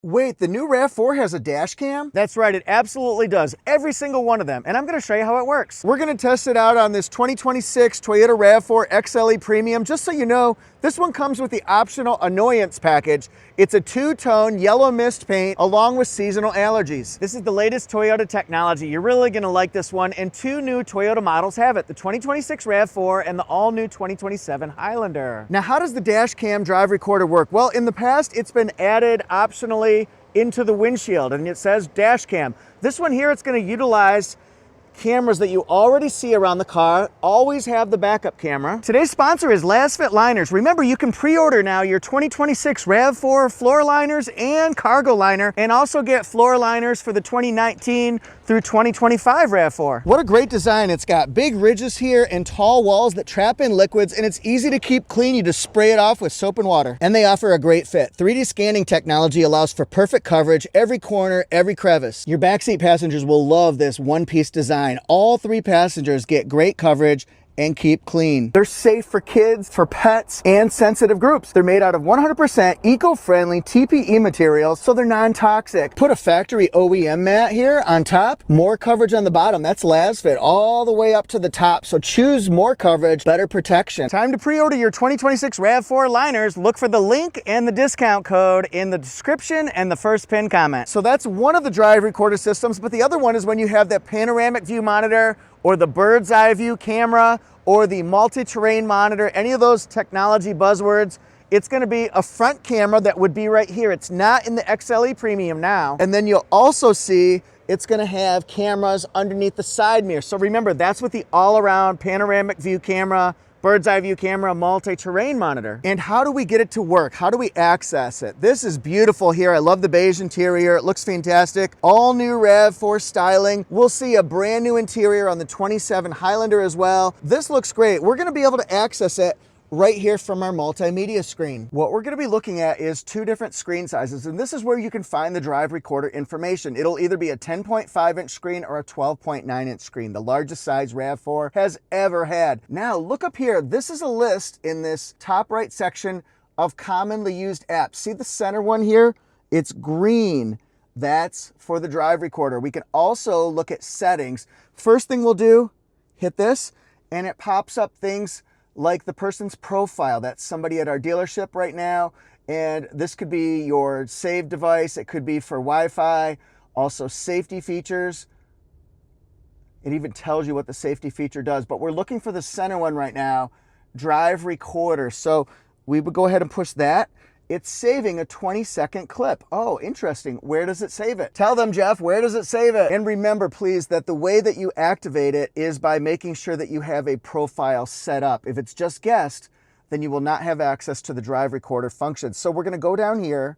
Wait, the new RAV4 has a dash cam? That's right, it absolutely does. Every single one of them. And I'm gonna show you how it works. We're gonna test it out on this 2026 Toyota RAV4 XLE Premium. Just so you know, this one comes with the optional annoyance package. It's a two-tone yellow mist paint along with seasonal allergies. This is the latest Toyota technology. You're really gonna like this one, and two new Toyota models have it, the 2026 RAV4 and the all-new 2027 Highlander. Now, how does the dash cam drive recorder work? Well, in the past, it's been added optionally into the windshield, and it says dash cam. This one here, it's gonna utilize cameras that you already see around the car. Always have the backup camera. Today's sponsor is Lasfit Liners. Remember, you can pre-order now your 2026 RAV4 floor liners and cargo liner, and also get floor liners for the 2019 through 2025 RAV4. What a great design. It's got big ridges here and tall walls that trap in liquids, and it's easy to keep clean. You just spray it off with soap and water. And they offer a great fit. 3D scanning technology allows for perfect coverage, every corner, every crevice. Your backseat passengers will love this one-piece design. All three passengers get great coverage and keep clean. They're safe for kids, for pets, and sensitive groups. They're made out of 100% eco-friendly TPE materials, so they're non-toxic. Put a factory OEM mat here on top, more coverage on the bottom. That's Lasfit all the way up to the top. So choose more coverage, better protection. Time to pre-order your 2026 RAV4 liners. Look for the link and the discount code in the description and the first pinned comment. So that's one of the drive recorder systems, but the other one is when you have that panoramic view monitor or the bird's eye view camera or the multi-terrain monitor, any of those technology buzzwords. It's gonna be a front camera that would be right here. It's not in the XLE Premium now. And then you'll also see it's gonna have cameras underneath the side mirror. So remember, that's with the all-around panoramic view camera, bird's eye view camera, multi-terrain monitor. And how do we get it to work? How do we access it? This is beautiful here. I love the beige interior. It looks fantastic. All new RAV4 styling. We'll see a brand new interior on the 27 Highlander as well. This looks great. We're gonna be able to access it right here from our multimedia screen. What we're gonna be looking at is two different screen sizes, and this is where you can find the drive recorder information. It'll either be a 10.5-inch screen or a 12.9-inch screen, the largest size RAV4 has ever had. Now, look up here. This is a list in this top right section of commonly used apps. See the center one here? It's green. That's for the drive recorder. We can also look at settings. First thing we'll do, hit this, and it pops up things like the person's profile. That's somebody at our dealership right now. And this could be your saved device. It could be for Wi-Fi. Also safety features. It even tells you what the safety feature does. But we're looking for the center one right now, drive recorder. So we would go ahead and push that. It's saving a 20-second clip. Oh, interesting. Where does it save it? Tell them, Jeff, where does it save it? And remember, please, that the way that you activate it is by making sure that you have a profile set up. If it's just guest, then you will not have access to the drive recorder function. So we're gonna go down here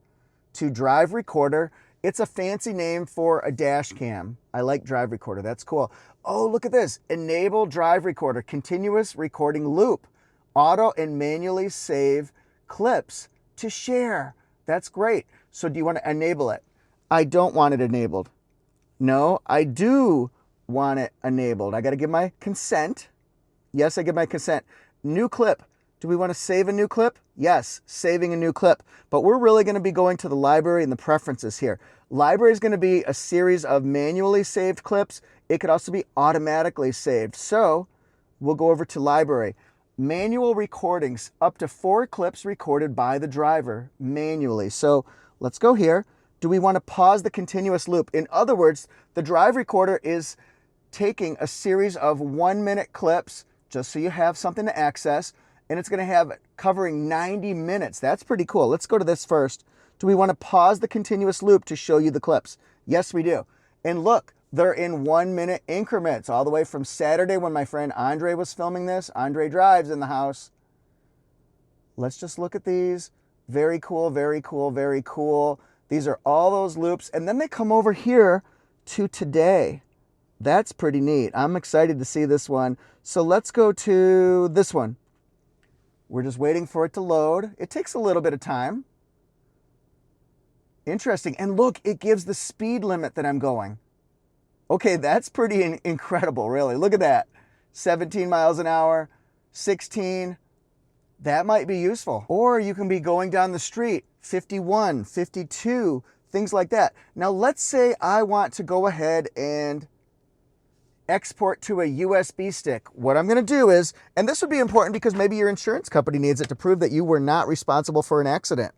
to drive recorder. It's a fancy name for a dash cam. I like drive recorder, that's cool. Oh, look at this. Enable drive recorder, continuous recording loop. Auto and manually save clips to share. That's great. So do you want to enable it? I don't want it enabled. No, I do want it enabled. I got to give my consent. Yes, I give my consent. New clip. Do we want to save a new clip? Yes, saving a new clip. But we're really going to be going to the library and the preferences here. Library is going to be a series of manually saved clips. It could also be automatically saved. So we'll go over to library. Manual recordings, up to 4 clips recorded by the driver manually. So let's go here. Do we want to pause the continuous loop? In other words, the drive recorder is taking a series of 1-minute clips, just so you have something to access, and it's going to have covering 90 minutes. That's pretty cool. Let's go to this first. Do we want to pause the continuous loop to show you the clips? Yes, we do. And look, they're in 1-minute increments, all the way from Saturday when my friend Andre was filming this. Andre drives in the house. Let's just look at these. Very cool, very cool, very cool. These are all those loops. And then they come over here to today. That's pretty neat. I'm excited to see this one. So let's go to this one. We're just waiting for it to load. It takes a little bit of time. Interesting. And look, it gives the speed limit that I'm going. Okay, that's pretty incredible, really. Look at that. 17 miles an hour, 16. That might be useful. Or you can be going down the street, 51, 52, things like that. Now, let's say I want to go ahead and export to a USB stick. What I'm going to do is, and this would be important because maybe your insurance company needs it to prove that you were not responsible for an accident,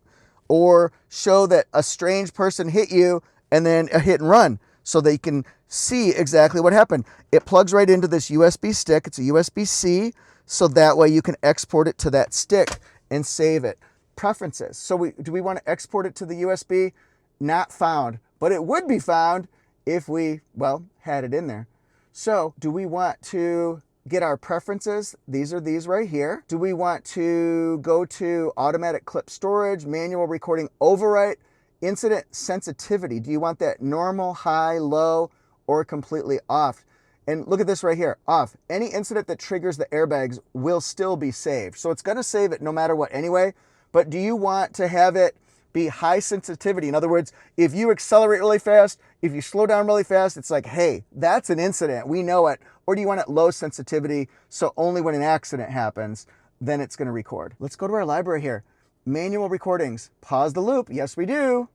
or show that a strange person hit you and then a hit and run, so they can see exactly what happened. It plugs right into this USB stick. It's a USB-C, so that way you can export it to that stick and save it. Preferences. So do we want to export it to the USB? Not found, but it would be found if we, well, had it in there. So do we want to get our preferences? These are these right here. Do we want to go to automatic clip storage, manual recording overwrite, incident sensitivity? Do you want that normal, high, low, or completely off? And look at this right here, off. Any incident that triggers the airbags will still be saved. So it's going to save it no matter what anyway. But do you want to have it be high sensitivity? In other words, if you accelerate really fast, if you slow down really fast, it's like, hey, that's an incident, we know it. Or do you want it low sensitivity, so only when an accident happens, then it's going to record? Let's go to our library here. Manual recordings. Pause the loop. Yes, we do.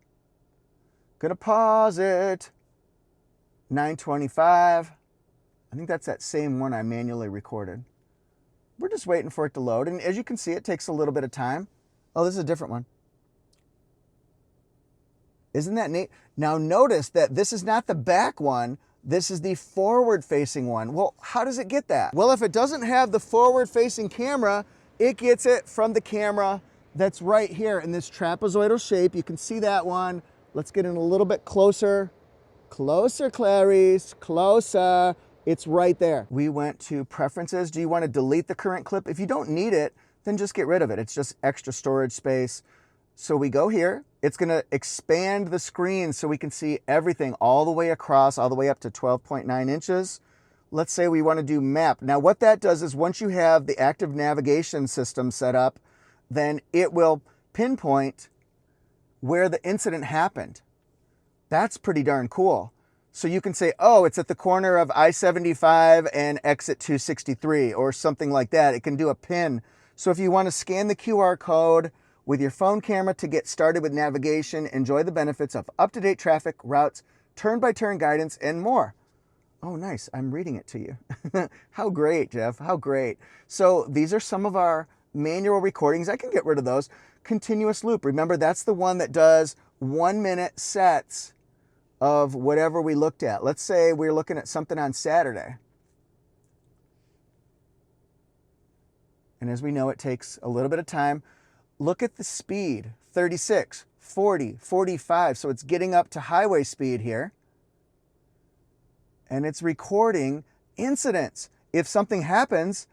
Gonna pause it. 925. I think that's that same one I manually recorded. We're just waiting for it to load. And as you can see, it takes a little bit of time. Oh, this is a different one. Isn't that neat? Now notice that this is not the back one. This is the forward-facing one. Well, how does it get that? Well, if it doesn't have the forward-facing camera, it gets it from the camera that's right here in this trapezoidal shape. You can see that one. Let's get in a little bit closer. Closer, Clarice, closer. It's right there. We went to preferences. Do you want to delete the current clip? If you don't need it, then just get rid of it. It's just extra storage space. So we go here. It's going to expand the screen so we can see everything all the way across, all the way up to 12.9 inches. Let's say we want to do map. Now what that does is once you have the active navigation system set up, then it will pinpoint where the incident happened. That's pretty darn cool. So you can say, oh, it's at the corner of I-75 and exit 263 or something like that. It can do a pin. So if you want to scan the QR code with your phone camera to get started with navigation, enjoy the benefits of up-to-date traffic, routes, turn-by-turn guidance, and more. Oh, nice. I'm reading it to you. How great, Jeff. How great. So these are some of our manual recordings. I can get rid of those. Continuous loop. Remember, that's the one that does 1-minute sets of whatever we looked at. Let's say we're looking at something on Saturday. And as we know, it takes a little bit of time. Look at the speed, 36, 40, 45. So it's getting up to highway speed here. And it's recording incidents. If something happens,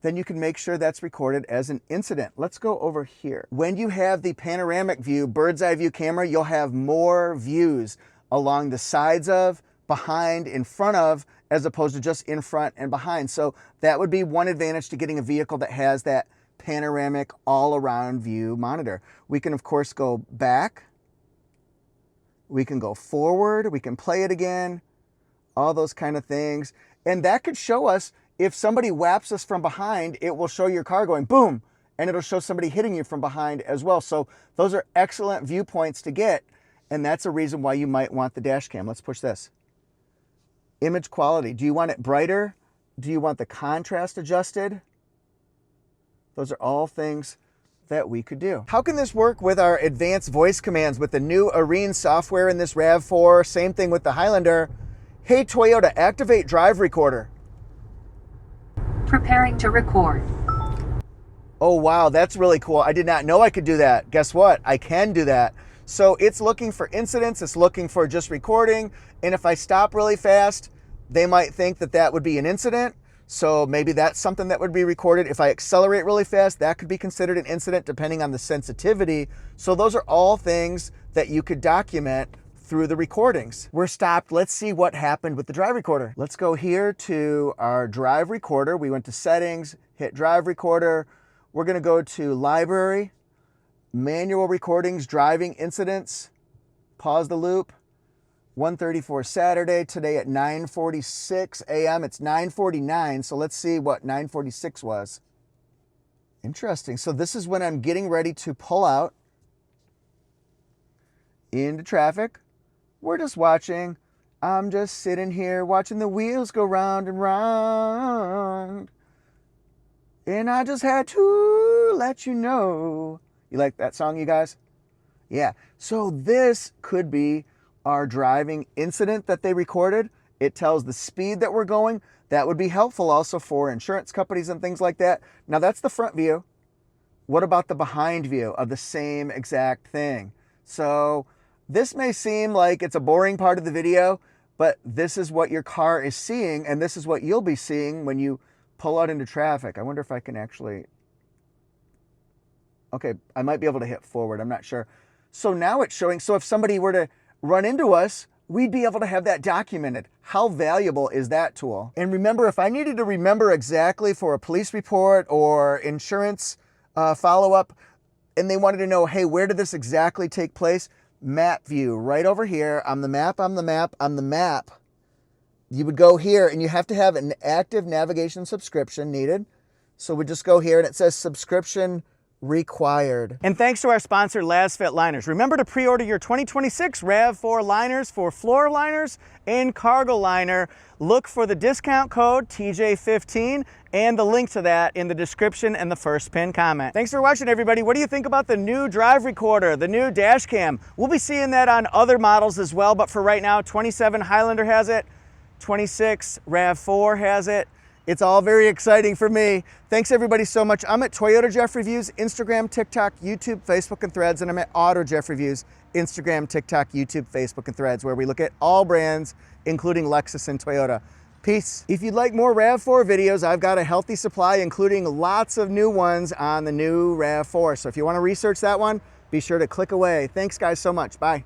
then you can make sure that's recorded as an incident. Let's go over here. When you have the panoramic view, bird's eye view camera, you'll have more views along the sides of, behind, in front of, as opposed to just in front and behind. So that would be one advantage to getting a vehicle that has that panoramic all-around view monitor. We can, of course, go back. We can go forward. We can play it again. All those kind of things. And that could show us if somebody whaps us from behind, it will show your car going boom, and it'll show somebody hitting you from behind as well. So those are excellent viewpoints to get, and that's a reason why you might want the dash cam. Let's push this. Image quality. Do you want it brighter? Do you want the contrast adjusted? Those are all things that we could do. How can this work with our advanced voice commands with the new Arene software in this RAV4? Same thing with the Highlander. Hey Toyota, activate drive recorder. Preparing to record. Oh wow, that's really cool. I did not know I could do that. Guess what? I can do that. So it's looking for incidents, it's looking for just recording, and if I stop really fast, they might think that that would be an incident. So maybe that's something that would be recorded. If I accelerate really fast, that could be considered an incident depending on the sensitivity. So those are all things that you could document through the recordings. We're stopped. Let's see what happened with the drive recorder. Let's go here to our drive recorder. We went to settings, hit drive recorder. We're gonna go to library, manual recordings, driving incidents, pause the loop. 1:34 Saturday, today at 9:46 a.m. It's 9:49, so let's see what 9:46 was. Interesting. So this is when I'm getting ready to pull out into traffic. We're just watching. I'm just sitting here watching the wheels go round and round. And I just had to let you know. You like that song, you guys? Yeah. So this could be our driving incident that they recorded. It tells the speed that we're going. That would be helpful also for insurance companies and things like that. Now that's the front view. What about the behind view of the same exact thing? So this may seem like it's a boring part of the video, but this is what your car is seeing, and this is what you'll be seeing when you pull out into traffic. I wonder if I can actually... Okay, I might be able to hit forward. I'm not sure. So now it's showing, so if somebody were to run into us, we'd be able to have that documented. How valuable is that tool? And remember, if I needed to remember exactly for a police report or insurance follow-up, and they wanted to know, hey, where did this exactly take place? Map view, right over here. On the map, on the map, on the map. You would go here, and you have to have an active navigation subscription needed. So we just go here, and it says subscription required. And thanks to our sponsor, Lasfit Liners. Remember to pre-order your 2026 RAV4 liners for floor liners and cargo liner. Look for the discount code TJ15 and the link to that in the description and the first pinned comment. Thanks for watching, everybody. What do you think about the new drive recorder, the new dash cam? We'll be seeing that on other models as well, but for right now, 27 Highlander has it, 26 RAV4 has it. It's all very exciting for me. Thanks everybody so much. I'm at Toyota Jeff Reviews, Instagram, TikTok, YouTube, Facebook, and Threads, and I'm at Auto Jeff Reviews, Instagram, TikTok, YouTube, Facebook, and Threads, where we look at all brands, including Lexus and Toyota. Peace. If you'd like more RAV4 videos, I've got a healthy supply, including lots of new ones on the new RAV4. So if you want to research that one, be sure to click away. Thanks guys so much. Bye.